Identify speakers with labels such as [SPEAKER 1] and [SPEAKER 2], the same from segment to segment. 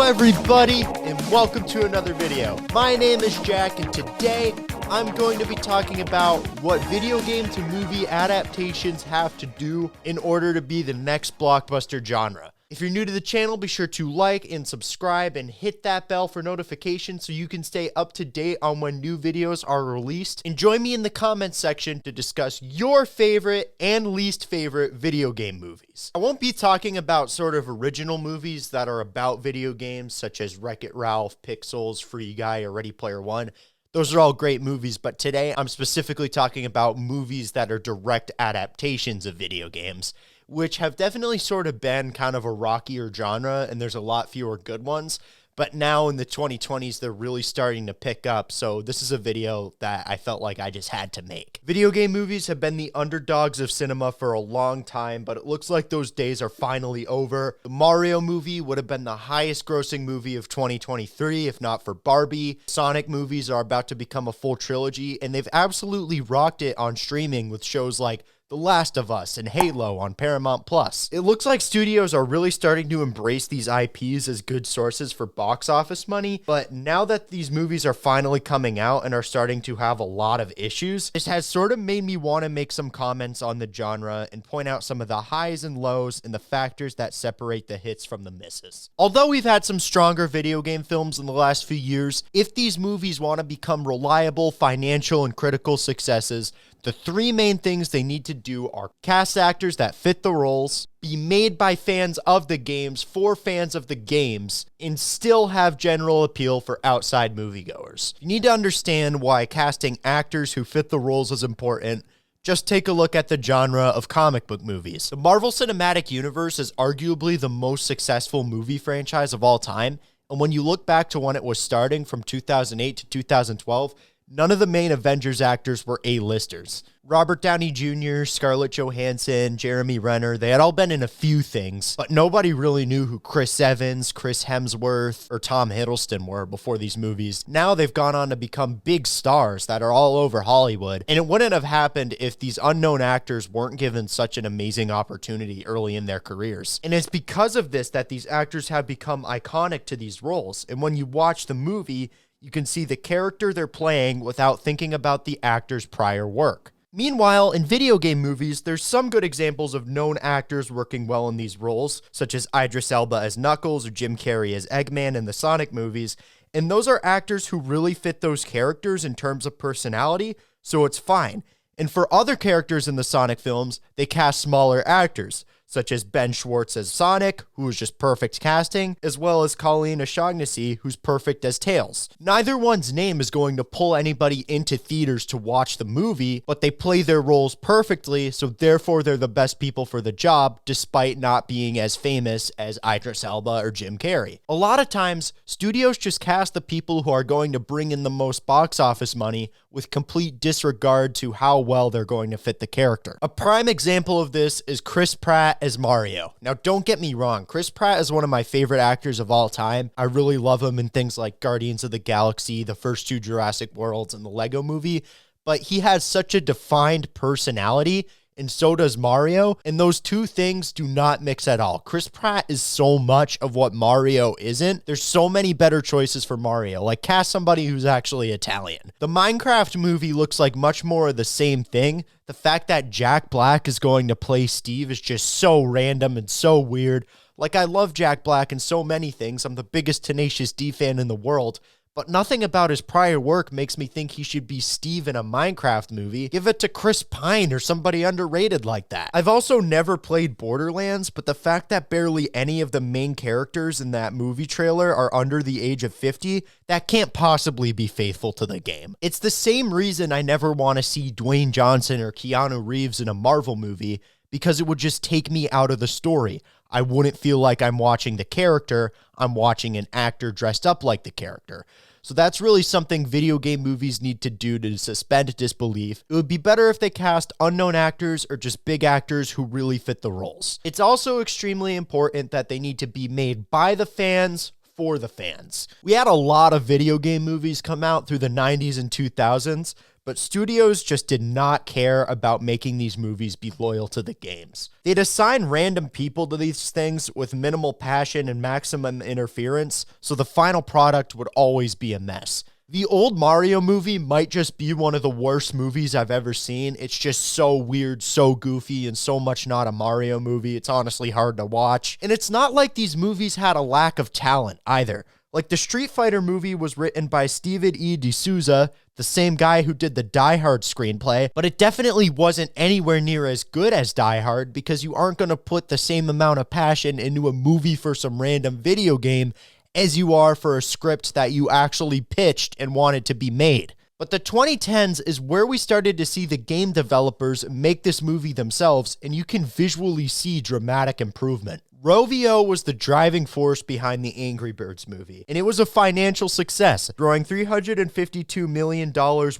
[SPEAKER 1] everybody, and welcome to another video. My name is Jack, and today I'm going to be talking about what video game to movie adaptations have to do in order to be the next blockbuster genre. If you're new to the channel, be sure to like and subscribe and hit that bell for notifications so you can stay up to date on when new videos are released. And join me in the comments section to discuss your favorite and least favorite video game movies. I won't be talking about sort of original movies that are about video games, such as Wreck-It Ralph, Pixels, Free Guy, or Ready Player One. Those are all great movies, but today I'm specifically talking about movies that are direct adaptations of video games, which have definitely sort of been kind of a rockier genre, and there's a lot fewer good ones. But now in the 2020s, they're really starting to pick up, so this is a video that I felt like I just had to make. Video game movies have been the underdogs of cinema for a long time, but it looks like those days are finally over. The Mario movie would have been the highest grossing movie of 2023, if not for Barbie. Sonic movies are about to become a full trilogy, and they've absolutely rocked it on streaming with shows like The Last of Us and Halo on Paramount+. It looks like studios are really starting to embrace these IPs as good sources for box office money, but now that these movies are finally coming out and are starting to have a lot of issues, this has sort of made me want to make some comments on the genre and point out some of the highs and lows and the factors that separate the hits from the misses. Although we've had some stronger video game films in the last few years, if these movies want to become reliable financial and critical successes, the three main things they need to do are cast actors that fit the roles, be made by fans of the games for fans of the games, and still have general appeal for outside moviegoers. You need to understand why casting actors who fit the roles is important. Just take a look at the genre of comic book movies. The Marvel Cinematic Universe is arguably the most successful movie franchise of all time, and when you look back to when it was starting from 2008 to 2012, none of the main Avengers actors were A-listers. Robert Downey Jr., Scarlett Johansson, Jeremy Renner, they had all been in a few things, but nobody really knew who Chris Evans, Chris Hemsworth, or Tom Hiddleston were before these movies. Now they've gone on to become big stars that are all over Hollywood, and it wouldn't have happened if these unknown actors weren't given such an amazing opportunity early in their careers. And it's because of this that these actors have become iconic to these roles, and when you watch the movie, you can see the character they're playing without thinking about the actor's prior work. Meanwhile, in video game movies, there's some good examples of known actors working well in these roles, such as Idris Elba as Knuckles or Jim Carrey as Eggman in the Sonic movies, and those are actors who really fit those characters in terms of personality, so it's fine. And for other characters in the Sonic films, they cast smaller actors, such as Ben Schwartz as Sonic, who is just perfect casting, as well as Colleen O'Shaughnessy, who's perfect as Tails. Neither one's name is going to pull anybody into theaters to watch the movie, but they play their roles perfectly, so therefore they're the best people for the job, despite not being as famous as Idris Elba or Jim Carrey. A lot of times, studios just cast the people who are going to bring in the most box office money with complete disregard to how well they're going to fit the character. A prime example of this is Chris Pratt as Mario. Now, don't get me wrong, Chris Pratt is one of my favorite actors of all time. I really love him in things like Guardians of the Galaxy, the first two Jurassic Worlds, and the Lego Movie, but he has such a defined personality, and so does Mario, and those two things do not mix at all. Chris Pratt is so much of what Mario isn't. There's so many better choices for Mario, like cast somebody who's actually Italian. The Minecraft movie looks like much more of the same thing. The fact that Jack Black is going to play Steve is just so random and so weird. Like, I love Jack Black in so many things. I'm the biggest Tenacious D fan in the world, but nothing about his prior work makes me think he should be Steve in a Minecraft movie. Give it to Chris Pine or somebody underrated like that. I've also never played Borderlands, but the fact that barely any of the main characters in that movie trailer are under the age of 50, that can't possibly be faithful to the game. It's the same reason I never want to see Dwayne Johnson or Keanu Reeves in a Marvel movie, because it would just take me out of the story. I wouldn't feel like I'm watching the character, I'm watching an actor dressed up like the character. So that's really something video game movies need to do to suspend disbelief. It would be better if they cast unknown actors or just big actors who really fit the roles. It's also extremely important that they need to be made by the fans for the fans. We had a lot of video game movies come out through the 90s and 2000s, but studios just did not care about making these movies be loyal to the games. They'd assign random people to these things with minimal passion and maximum interference, so the final product would always be a mess. The old Mario movie might just be one of the worst movies I've ever seen. It's just so weird, so goofy, and so much not a Mario movie. It's honestly hard to watch. And it's not like these movies had a lack of talent either. Like the Street Fighter movie was written by Steven E. D'Souza, the same guy who did the Die Hard screenplay, but it definitely wasn't anywhere near as good as Die Hard because you aren't going to put the same amount of passion into a movie for some random video game as you are for a script that you actually pitched and wanted to be made. But the 2010s is where we started to see the game developers make this movie themselves, and you can visually see dramatic improvement. Rovio was the driving force behind the Angry Birds movie, and it was a financial success, drawing $352 million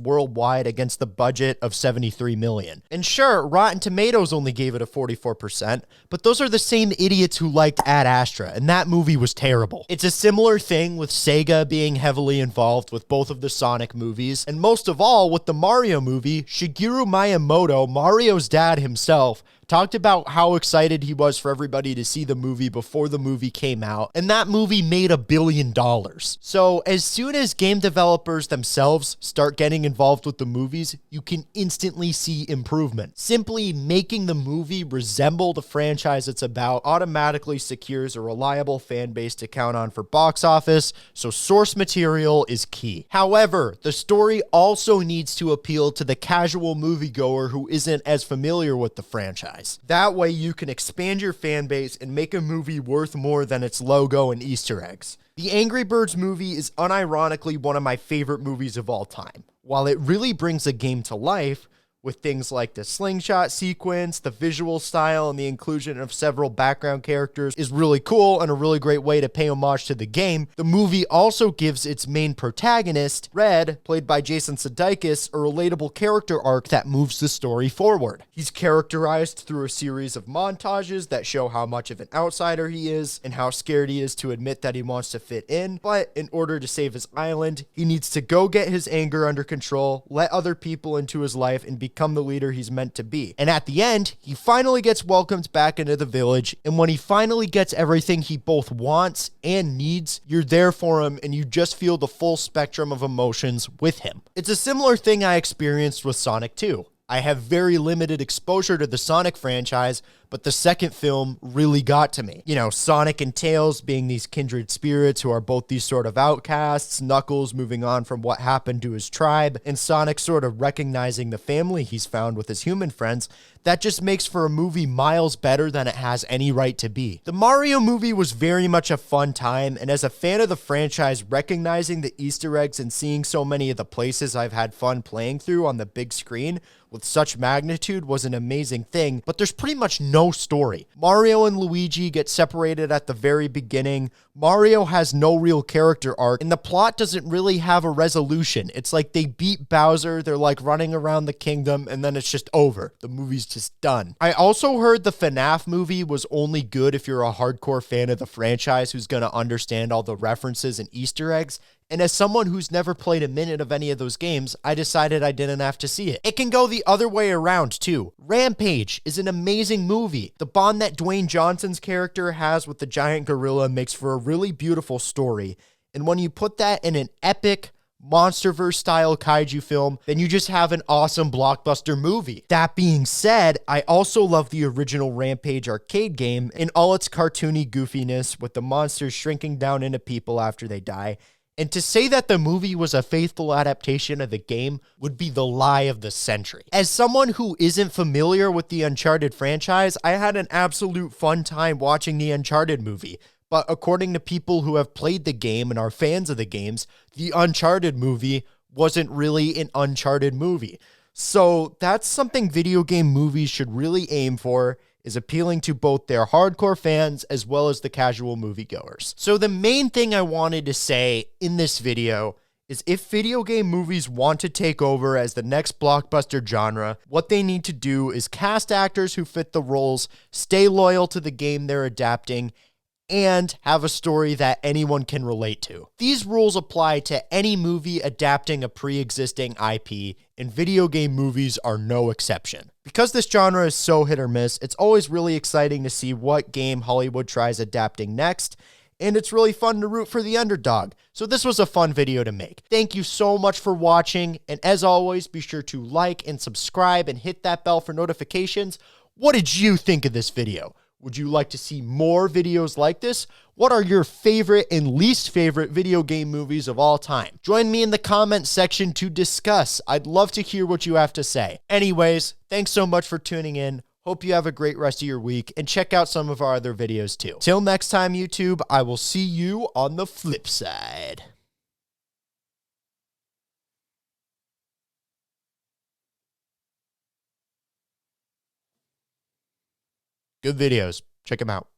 [SPEAKER 1] worldwide against the budget of $73 million. And sure, Rotten Tomatoes only gave it a 44%, but those are the same idiots who liked Ad Astra, and that movie was terrible. It's a similar thing with Sega being heavily involved with both of the Sonic movies, and most of all with the Mario movie. Shigeru Miyamoto, Mario's dad himself, talked about how excited he was for everybody to see the movie before the movie came out, and that movie made $1 billion. So as soon as game developers themselves start getting involved with the movies, you can instantly see improvement. Simply making the movie resemble the franchise it's about automatically secures a reliable fan base to count on for box office, so source material is key. However, the story also needs to appeal to the casual moviegoer who isn't as familiar with the franchise. That way you can expand your fan base and make a movie worth more than its logo and Easter eggs. The Angry Birds movie is unironically one of my favorite movies of all time. While it really brings a game to life, with things like the slingshot sequence, the visual style, and the inclusion of several background characters is really cool and a really great way to pay homage to the game, the movie also gives its main protagonist, Red, played by Jason Sudeikis, a relatable character arc that moves the story forward. He's characterized through a series of montages that show how much of an outsider he is and how scared he is to admit that he wants to fit in, but in order to save his island, he needs to go get his anger under control, let other people into his life, and become the leader he's meant to be. And at the end, he finally gets welcomed back into the village, and when he finally gets everything he both wants and needs, you're there for him and you just feel the full spectrum of emotions with him. It's a similar thing I experienced with Sonic 2. I have very limited exposure to the Sonic franchise, but the second film really got to me. You know, Sonic and Tails being these kindred spirits who are both these sort of outcasts, Knuckles moving on from what happened to his tribe, and Sonic sort of recognizing the family he's found with his human friends. That just makes for a movie miles better than it has any right to be. The Mario movie was very much a fun time, and as a fan of the franchise, recognizing the Easter eggs and seeing so many of the places I've had fun playing through on the big screen with such magnitude was an amazing thing, but there's pretty much no story. Mario and Luigi get separated at the very beginning. Mario has no real character arc, and the plot doesn't really have a resolution. It's like they beat Bowser, they're like running around the kingdom, and then it's just over. The movie's just done. I also heard the FNAF movie was only good if you're a hardcore fan of the franchise who's gonna understand all the references and Easter eggs. And as someone who's never played a minute of any of those games, I decided I didn't have to see it. It can go the other way around, too. Rampage is an amazing movie. The bond that Dwayne Johnson's character has with the giant gorilla makes for a really beautiful story. And when you put that in an epic, MonsterVerse-style kaiju film, then you just have an awesome blockbuster movie. That being said, I also love the original Rampage arcade game in all its cartoony goofiness with the monsters shrinking down into people after they die. And to say that the movie was a faithful adaptation of the game would be the lie of the century. As someone who isn't familiar with the Uncharted franchise, I had an absolute fun time watching the Uncharted movie. But according to people who have played the game and are fans of the games, the Uncharted movie wasn't really an Uncharted movie. So that's something video game movies should really aim for, is appealing to both their hardcore fans as well as the casual moviegoers. So the main thing I wanted to say in this video is if video game movies want to take over as the next blockbuster genre, what they need to do is cast actors who fit the roles, stay loyal to the game they're adapting, and have a story that anyone can relate to. These rules apply to any movie adapting a pre-existing IP, and video game movies are no exception. Because this genre is so hit or miss, it's always really exciting to see what game Hollywood tries adapting next, and it's really fun to root for the underdog. So this was a fun video to make. Thank you so much for watching, and as always, be sure to like and subscribe and hit that bell for notifications. What did you think of this video? Would you like to see more videos like this? What are your favorite and least favorite video game movies of all time? Join me in the comment section to discuss. I'd love to hear what you have to say. Anyways, thanks so much for tuning in. Hope you have a great rest of your week, and check out some of our other videos too. Till next time, YouTube, I will see you on the flip side. Good videos. Check them out.